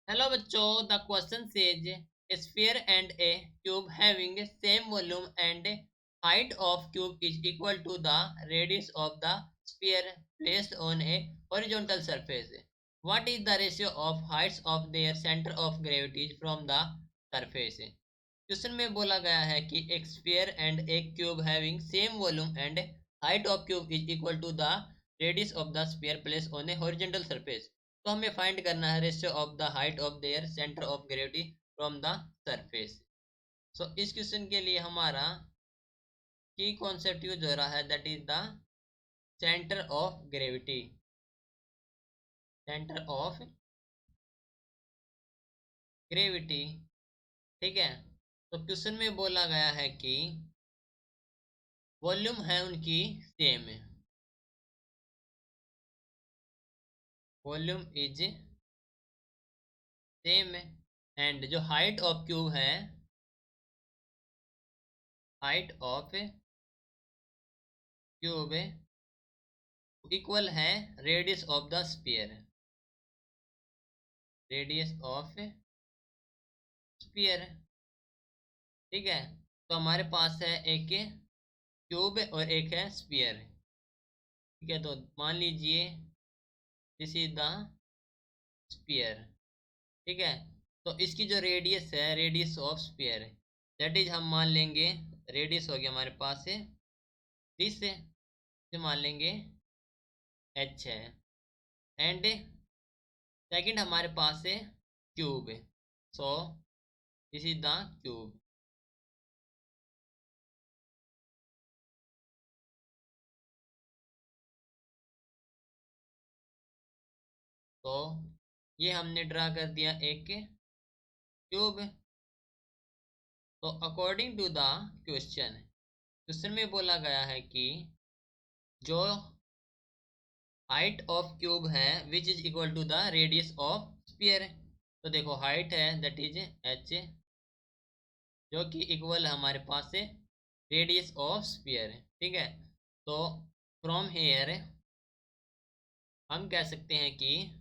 Hello बच्चों, the question says a sphere and a cube having same volume and height of cube is equal to the radius of the sphere placed on a horizontal surface. What is the ratio of heights of their center of gravity from the surface? Question में बोला गया है कि एक sphere and एक cube having same volume and height of cube is equal to the radius of the sphere place on a horizontal surface. तो हमें find करना है ratio of the height of their centre of gravity from the surface. So इस question के लिए हमारा की concept use हो रहा है, that is the centre of gravity. Centre of gravity, ठीक है। तो क्वेश्चन में बोला गया है कि वॉल्यूम है उनकी same, volume is same and जो हाइट ऑफ क्यूब है, हाइट ऑफ क्यूब इक्वल है radius of the sphere, radius of sphere, ठीक है। तो हमारे पास है एक क्यूब और एक है स्फीयर, ठीक है। तो मान लीजिए दिस इज द स्फीयर, ठीक है। तो इसकी जो रेडियस है, radius of sphere, that is हम मान लेंगे रेडियस हो गया हमारे पास है दिस से मान लेंगे एच है एंड सेकंड हमारे पास है cube, so this is the cube. तो ये हमने ड्रा कर दिया एक क्यूब। तो according to the question, question में बोला गया है कि जो हाइट ऑफ क्यूब है which is equal to the radius of sphere. तो देखो हाइट है दैट इज एच, जो कि इक्वल हमारे पास से रेडियस ऑफ स्फीयर, ठीक है। तो फ्रॉम हेयर हम कह सकते हैं कि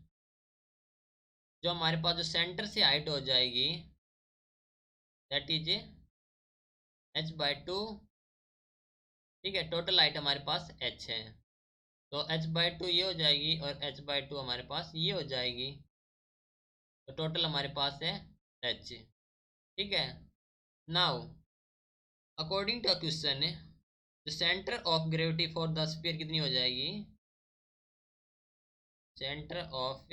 जो हमारे पास जो सेंटर से हाइट हो जाएगी दैट इज h/2, ठीक है। टोटल हाइट हमारे पास h है, तो h/2 ये हो जाएगी और h/2 हमारे पास ये हो जाएगी। तो टोटल हमारे पास है h, ठीक है। Now according to question the centre of gravity for the sphere कितनी हो जाएगी? Centre of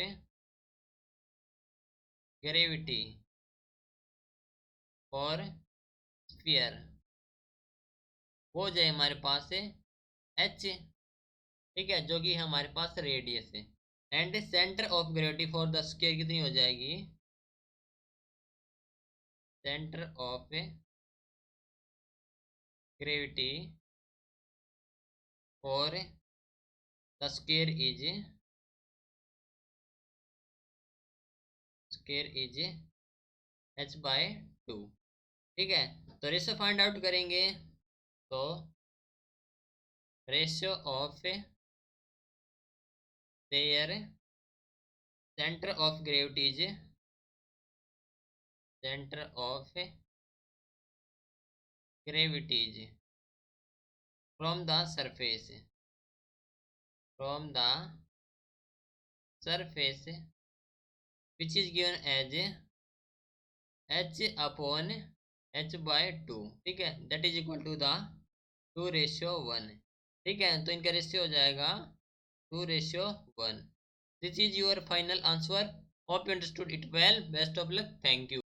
gravity for sphere हो जाए हमारे पास है h, ठीक है, जो कि हमारे पास रेडियस है। And centre of gravity for the sphere कितनी हो जाएगी? Centre of gravity for the square is h/2, ठीक है। तो रेशियो फाइंड आउट करेंगे, तो ratio of their centre of gravity is centre of gravities from the surface, from the surface which is given as h/2, ठीक है, that is equal to the 2:1, ठीक है। तो इनका रेशियो हो जाएगा 2:1। This is your final answer. Hope you understood it well. Best of luck. Thank you.